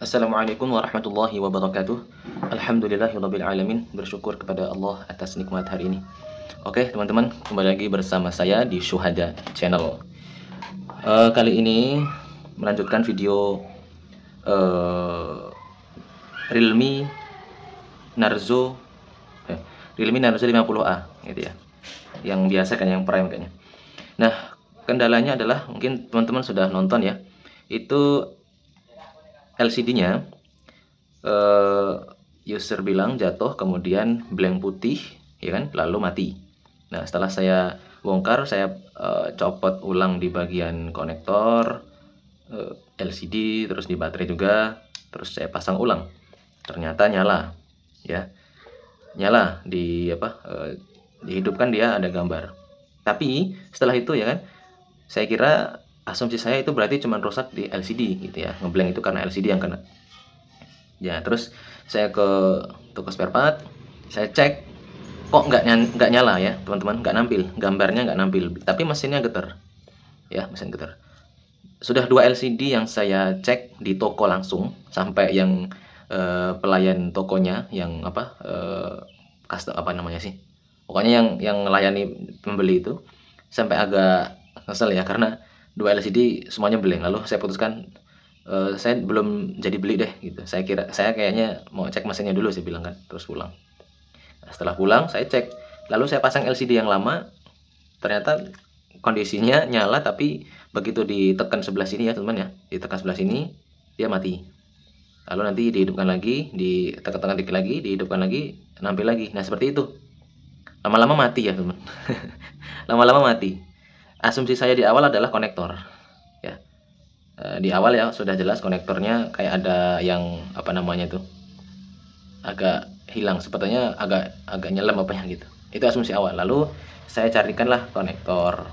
Assalamualaikum warahmatullahi wabarakatuh. Alhamdulillahirabbil alamin. Bersyukur kepada Allah atas nikmat hari ini. Oke, teman-teman, kembali lagi bersama saya di Syuhada Channel. Kali ini melanjutkan video Realme Narzo Realme Narzo 50A gitu ya. Yang biasa kan, yang prime kayaknya. Nah, kendalanya adalah mungkin teman-teman sudah nonton ya. Itu LCD-nya user bilang jatuh, kemudian blank putih, ya kan, lalu mati. Nah, setelah saya bongkar, saya copot ulang di bagian konektor LCD, terus di baterai juga, terus saya pasang ulang. Ternyata nyala, ya, nyala dihidupkan, dia ada gambar. Tapi setelah itu ya kan, saya kira asumsi saya itu berarti cuma rusak di LCD gitu ya, ngeblank itu karena LCD yang kena. Ya, terus saya ke toko spare part, saya cek, kok nggak nyala ya teman-teman, nggak nampil, gambarnya nggak nampil, tapi mesinnya getar, ya, mesin getar. Sudah 2 LCD yang saya cek di toko langsung, sampai yang pelayan tokonya yang custom pokoknya yang melayani pembeli itu sampai agak kesel ya, karena 2 LCD semuanya blank. Lalu saya putuskan saya belum jadi beli deh gitu. Saya kayaknya mau cek mesinnya dulu, saya bilang kan, terus pulang. Nah, setelah pulang saya cek, lalu saya pasang LCD yang lama, ternyata kondisinya nyala, tapi begitu ditekan sebelah sini ya teman-teman ya, ditekan sebelah sini dia mati. Lalu nanti dihidupkan lagi, ditekan dikit lagi, dihidupkan lagi, nampil lagi. Nah, seperti itu. Lama-lama mati ya teman. Lama-lama mati. Asumsi saya di awal adalah konektor ya. Di awal ya sudah jelas konektornya kayak ada yang agak hilang, sepertinya agak nyelam gitu. Itu asumsi awal. Lalu saya carikanlah konektor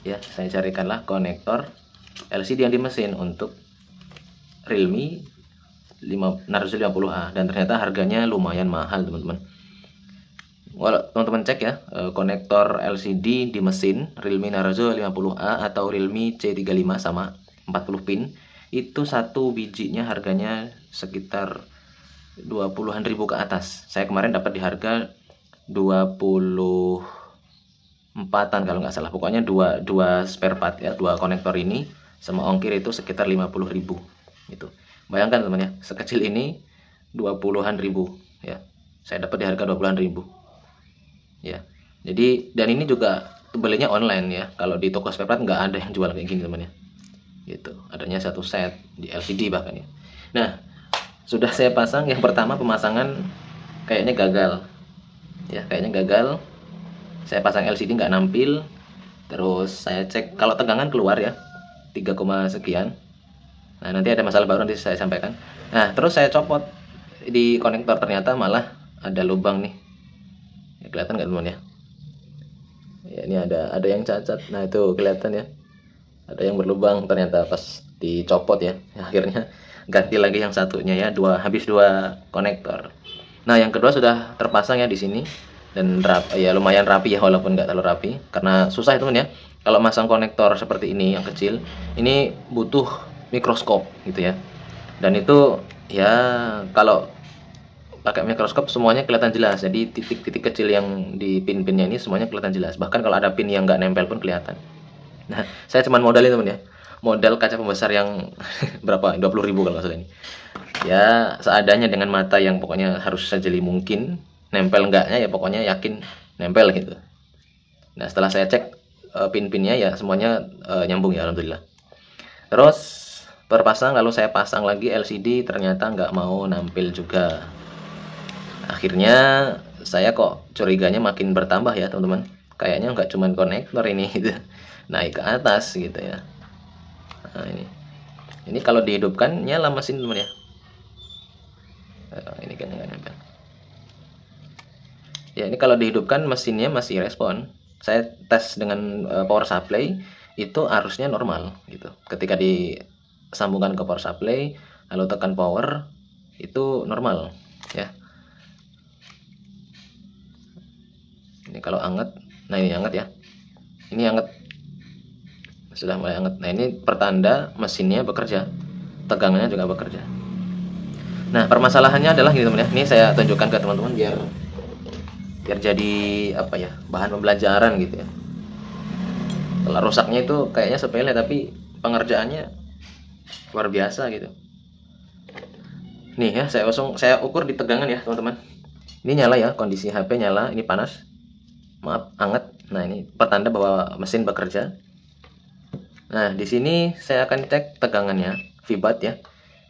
ya, saya carikanlah konektor LCD yang di mesin untuk Realme Narzo 50A, dan ternyata harganya lumayan mahal teman-teman. Kalau teman-teman cek ya, konektor LCD di mesin Realme Narzo 50A atau Realme C35 sama 40 pin, itu satu bijinya harganya sekitar 20-an ribu ke atas. Saya kemarin dapat di harga 24-an kalau nggak salah. Pokoknya dua spare part ya, 2 konektor ini sama ongkir itu sekitar 50 ribu gitu. Bayangkan teman ya, sekecil ini 20-an ribu ya. Saya dapat di harga 20-an ribu. Ya, jadi, dan ini juga belinya online ya. Kalau di toko spare part nggak ada yang jual kayak gini teman ya. Gitu, adanya satu set di LCD bahkan ya. Nah, sudah saya pasang. Yang pertama pemasangan kayaknya gagal ya, kayaknya gagal. Saya pasang LCD nggak nampil. Terus saya cek kalau tegangan keluar ya 3, sekian. Nah, nanti ada masalah baru, nanti saya sampaikan. Nah, terus saya copot di konektor, ternyata malah ada lubang nih. Ya, kelihatan nggak teman ya? Ya, ini ada yang cacat. Nah, itu kelihatan ya, ada yang berlubang ternyata pas dicopot ya. Akhirnya ganti lagi yang satunya ya, habis dua konektor. Nah, yang kedua sudah terpasang ya di sini, dan ya lumayan rapi ya, walaupun nggak terlalu rapi karena susah itu teman ya. Kalau masang konektor seperti ini yang kecil, ini butuh mikroskop gitu ya. Dan itu ya, kalau pakai mikroskop semuanya kelihatan jelas. Jadi titik-titik kecil yang di pin-pinnya ini semuanya kelihatan jelas. Bahkan kalau ada pin yang nggak nempel pun kelihatan. Nah, saya cuma modalin teman ya, modal kaca pembesar yang berapa, 20 ribu kalau nggak salah ini. Ya seadanya, dengan mata yang pokoknya harus sejeli mungkin. Nempel enggaknya ya pokoknya yakin nempel gitu. Nah, setelah saya cek pin-pinnya ya semuanya nyambung ya, alhamdulillah. Terus terpasang, lalu saya pasang lagi LCD, ternyata nggak mau nampil juga. Akhirnya saya kok curiganya makin bertambah ya teman-teman. Kayaknya nggak cuma konektor ini gitu, naik ke atas gitu ya. Nah, ini kalau dihidupkan nyala mesin teman ya. Ini kan nggak nempel. Ya, ini kalau dihidupkan mesinnya masih respon. Saya tes dengan power supply, itu arusnya normal gitu. Ketika disambungkan ke power supply lalu tekan power, itu normal ya. Ini kalau anget, nah ini anget ya. Ini anget, sudah mulai anget. Nah, ini pertanda mesinnya bekerja. tegangannya juga bekerja. Nah, permasalahannya adalah gini teman ya. Ini saya tunjukkan ke teman-teman biar jadi apa ya, bahan pembelajaran gitu ya. Kalau rusaknya itu kayaknya sepele tapi pengerjaannya luar biasa gitu. Nih ya, saya ukur di tegangan ya teman-teman. Ini nyala ya, kondisi HP nyala, ini panas. Maaf, hangat. Nah, ini pertanda bahwa mesin bekerja. Nah, di sini saya akan cek tegangannya, Vibat ya.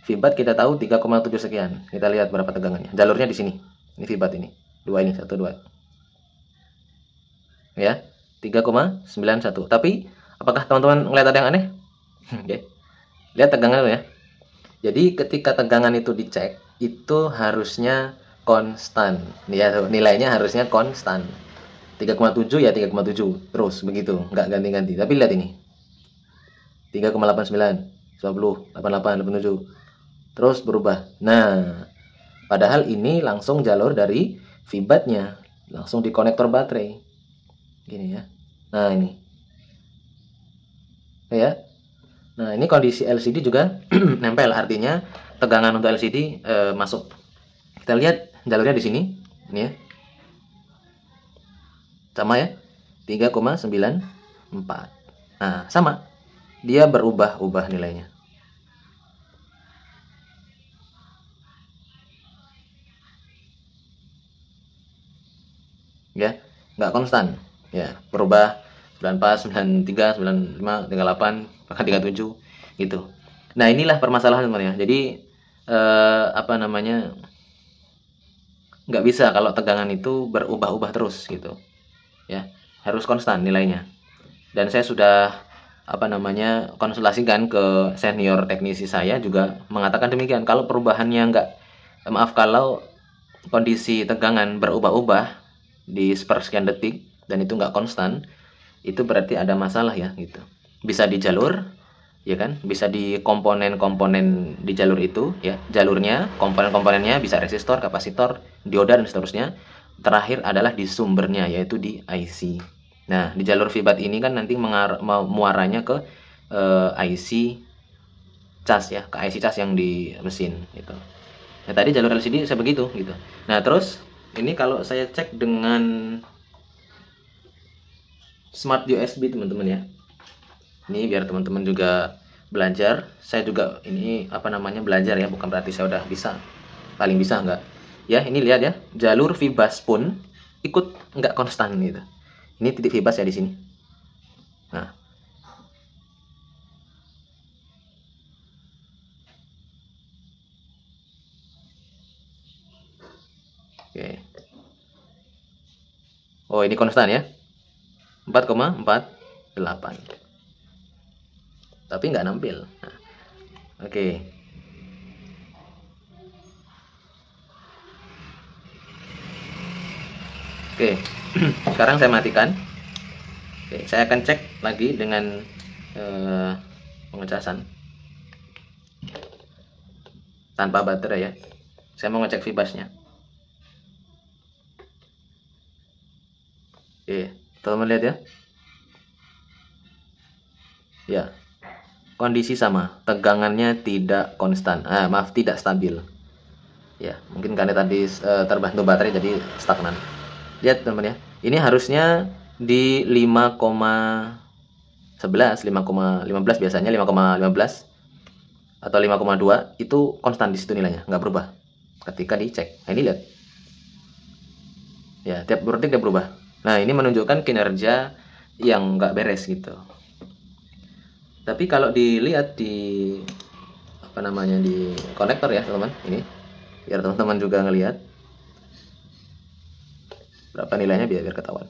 Vibat kita tahu 3,7 sekian. Kita lihat berapa tegangannya. Jalurnya di sini. Ini Vibat ini. Dua ini, 1 2. Ya, 3,91. Tapi apakah teman-teman ngeliat ada yang aneh? Oke. Lihat tegangan ya. Jadi ketika tegangan itu dicek, itu harusnya konstan. Ya, nilainya harusnya konstan. 3,7 ya 3,7 terus begitu, nggak ganti-ganti. Tapi lihat ini. 3,89, 90, 88, 87. Terus berubah. Nah, padahal ini langsung jalur dari Vibatnya, langsung di konektor baterai. Gini ya. Nah, ini. Ya. Nah, ini kondisi LCD juga nempel, artinya tegangan untuk LCD masuk. Kita lihat jalurnya di sini. Ini ya. Sama ya. 3,94. Nah, sama. Dia berubah-ubah nilainya. Ya, nggak konstan. Ya, berubah 94, 93, 95, 38, bahkan 37 gitu. Nah, inilah permasalahan sebenarnya. Jadi apa namanya? Nggak bisa kalau tegangan itu berubah-ubah terus gitu. Ya, harus konstan nilainya. Dan saya sudah apa namanya konsultasikan ke senior teknisi saya juga mengatakan demikian. Kalau perubahannya kalau kondisi tegangan berubah-ubah di sepersekian detik dan itu nggak konstan, itu berarti ada masalah ya gitu. Bisa di jalur, ya kan? Bisa di komponen-komponen di jalur itu ya. Jalurnya, komponen-komponennya bisa resistor, kapasitor, dioda dan seterusnya. Terakhir adalah di sumbernya yaitu di IC. Nah, di jalur Vibat ini kan nanti muaranya ke IC cas ya, ke IC cas yang di mesin gitu. Nah, tadi jalur LCD saya begitu gitu. Nah, terus ini kalau saya cek dengan smart USB teman-teman ya. Ini biar teman-teman juga belajar. Saya juga ini apa namanya belajar ya, bukan berarti saya udah bisa. Paling bisa enggak. Ya, ini lihat ya, jalur Vibas pun ikut enggak konstan gitu. Ini titik Vibas ya di sini. Nah, oke. Oh, ini konstan ya. 4,48. Tapi nggak nampil. Nah, oke. Oke. Sekarang saya matikan. Oke, saya akan cek lagi dengan pengecasan tanpa baterai ya. Saya mau ngecek Vibasnya. Oke, teman-teman lihat ya. Ya, kondisi sama, tegangannya tidak konstan. Maaf, tidak stabil. Ya, mungkin karena tadi terbantu baterai jadi stagnan. Lihat teman-teman ya. Ini harusnya di 5,11, 5,15 biasanya 5,15 atau 5,2 itu konstan di situ nilainya, nggak berubah ketika dicek. Nah, ini lihat. Ya, tiap detik dia berubah. Nah, ini menunjukkan kinerja yang nggak beres gitu. Tapi kalau dilihat di apa namanya di konektor ya teman-teman, ini biar teman-teman juga ngelihat berapa nilainya biar ketahuan.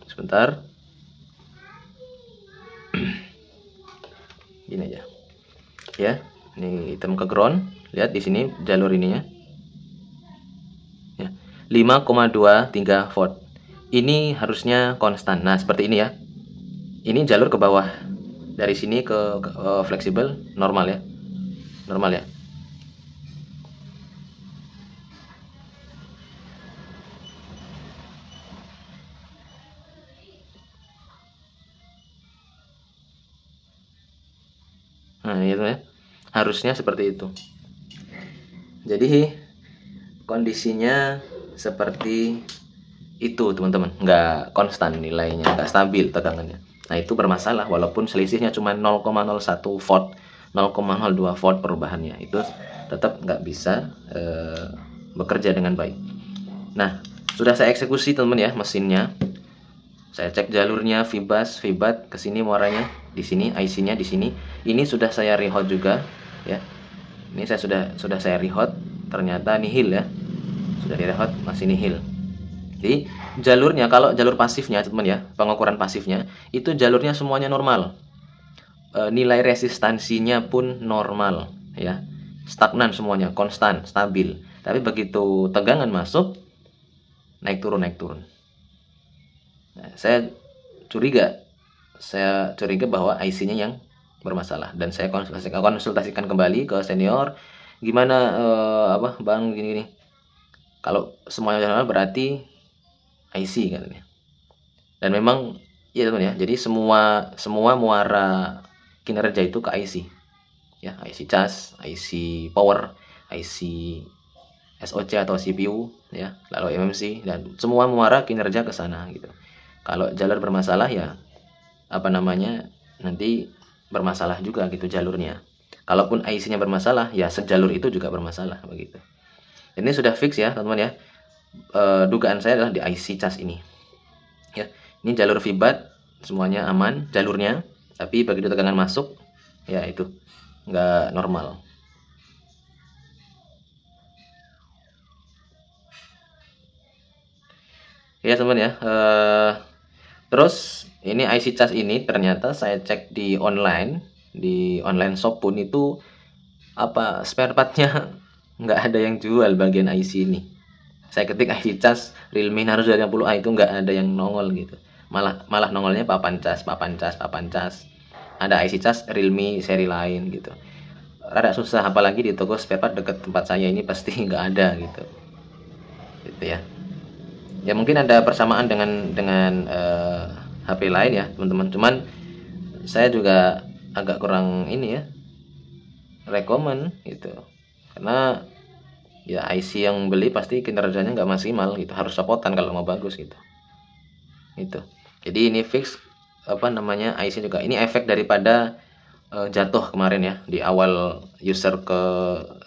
Sebentar. Gini aja. Ya, ini hitam ke ground. Lihat di sini jalur ininya. Ya, 5,23 volt. Ini harusnya konstan. Nah, seperti ini ya. Ini jalur ke bawah. Dari sini ke fleksibel normal ya. Normal ya. Harusnya seperti itu. Jadi kondisinya seperti itu teman-teman, nggak konstan nilainya, nggak stabil tegangannya. Nah itu bermasalah, walaupun selisihnya cuma 0,01 volt, 0,02 volt perubahannya, itu tetap nggak bisa bekerja dengan baik. Nah sudah saya eksekusi teman-teman ya mesinnya. Saya cek jalurnya, vibat ke sini muaranya, di sini IC-nya di sini. Ini sudah saya rehot juga ya. Ini saya sudah saya rehot, ternyata nihil ya. Sudah direhot masih nihil. Jadi jalurnya, kalau jalur pasifnya teman ya, pengukuran pasifnya itu jalurnya semuanya normal. Nilai resistansinya pun normal ya. Stagnan semuanya, konstan, stabil. Tapi begitu tegangan masuk, naik turun. Nah, saya curiga bahwa IC-nya yang bermasalah, dan saya konsultasikan kembali ke senior, gimana bang gini. Kalau semuanya normal berarti IC katanya. Dan memang ya teman ya, jadi semua muara kinerja itu ke IC ya, IC cas, IC power, IC SOC atau CPU ya, lalu MMC, dan semua muara kinerja ke sana gitu. Kalau jalur bermasalah ya nanti bermasalah juga gitu jalurnya. Kalaupun IC-nya bermasalah ya sejalur itu juga bermasalah begitu. Ini sudah fix ya teman-teman ya. Dugaan saya adalah di IC cas ini ya. Ini jalur vibat semuanya aman jalurnya, tapi begitu tegangan masuk ya itu nggak normal. Ya teman ya. Terus ini IC cas ini ternyata saya cek di online shop pun itu spare partnya nggak ada yang jual bagian IC ini. Saya ketik IC cas Realme Narzo 20A itu nggak ada yang nongol gitu. Malah nongolnya papan cas. Ada IC cas Realme seri lain gitu. Rada susah, apalagi di toko spare part dekat tempat saya ini pasti nggak ada gitu. Gitu ya. Ya mungkin ada persamaan dengan HP lain ya teman-teman. Cuman saya juga agak kurang ini ya, rekomen gitu, karena ya IC yang beli pasti kinerjanya nggak maksimal gitu, harus sopotan kalau mau bagus gitu. Itu. Jadi ini fix IC juga. Ini efek daripada jatuh kemarin ya, di awal user ke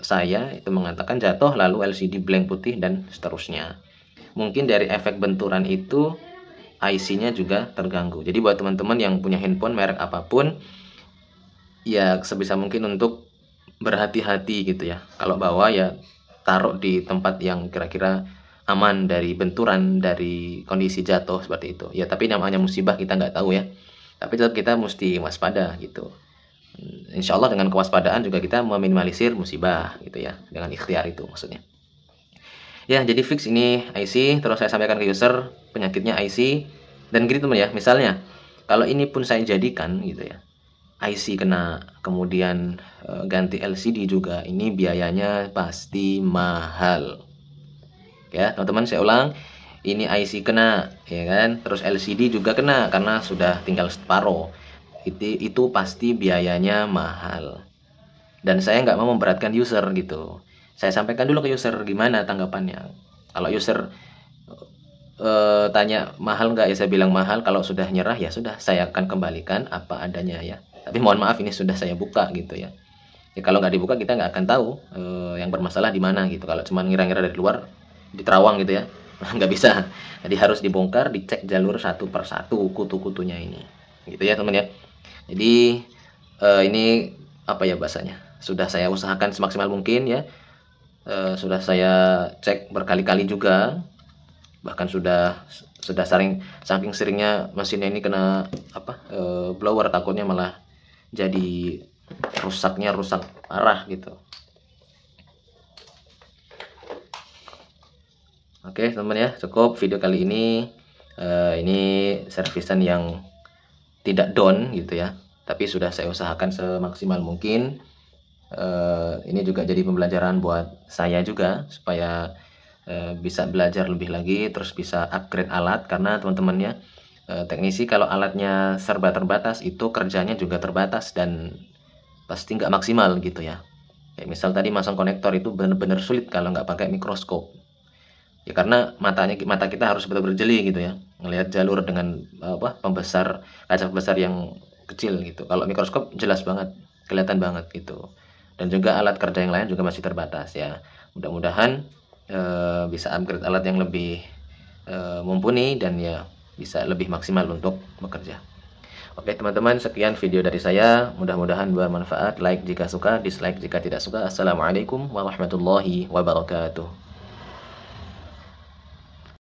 saya itu mengatakan jatuh lalu LCD blank putih dan seterusnya. Mungkin dari efek benturan itu IC-nya juga terganggu. Jadi buat teman-teman yang punya handphone merek apapun ya sebisa mungkin untuk berhati-hati gitu ya. Kalau bawa ya taruh di tempat yang kira-kira aman dari benturan, dari kondisi jatuh seperti itu. Ya tapi namanya musibah kita nggak tahu ya. Tapi tetap kita mesti waspada gitu. Insya Allah dengan kewaspadaan juga kita meminimalisir musibah gitu ya. Dengan ikhtiar itu maksudnya. Ya jadi fix ini IC. Terus saya sampaikan ke user penyakitnya IC. Dan gitu teman ya, misalnya kalau ini pun saya jadikan gitu ya, IC kena, kemudian ganti LCD juga, ini biayanya pasti mahal ya teman-teman. Saya ulang, ini IC kena ya kan, terus LCD juga kena karena sudah tinggal separuh, itu pasti biayanya mahal. Dan saya nggak mau memberatkan user gitu. Saya sampaikan dulu ke user gimana tanggapannya. Kalau user tanya mahal nggak, ya saya bilang mahal. Kalau sudah nyerah ya sudah, saya akan kembalikan apa adanya ya. Tapi mohon maaf ini sudah saya buka gitu ya. Ya kalau nggak dibuka kita nggak akan tahu yang bermasalah di mana gitu. Kalau cuma ngira-ngira dari luar, di terawang gitu ya, nggak bisa. Jadi harus dibongkar, dicek jalur satu persatu kutu-kutunya ini. Gitu ya teman ya. Jadi ini bahasanya, sudah saya usahakan semaksimal mungkin ya. Sudah saya cek berkali-kali juga, bahkan sudah saking seringnya mesinnya ini kena blower, takutnya malah jadi rusak parah gitu. Oke teman ya, cukup video kali ini. Ini servisan yang tidak down gitu ya, tapi sudah saya usahakan semaksimal mungkin. Ini juga jadi pembelajaran buat saya juga supaya bisa belajar lebih lagi, terus bisa upgrade alat. Karena teman-temannya teknisi kalau alatnya serba terbatas itu kerjanya juga terbatas, dan pasti nggak maksimal gitu ya. Kayak misal tadi masang konektor itu benar-benar sulit kalau nggak pakai mikroskop. Ya karena mata kita harus betul-betul jeli gitu ya, ngelihat jalur dengan pembesar kaca pembesar yang kecil gitu. Kalau mikroskop jelas banget, kelihatan banget gitu. Dan juga alat kerja yang lain juga masih terbatas ya. Mudah-mudahan bisa upgrade alat yang lebih mumpuni dan ya bisa lebih maksimal untuk bekerja. Oke teman-teman, sekian video dari saya. Mudah-mudahan bermanfaat. Like jika suka, dislike jika tidak suka. Assalamualaikum warahmatullahi wabarakatuh.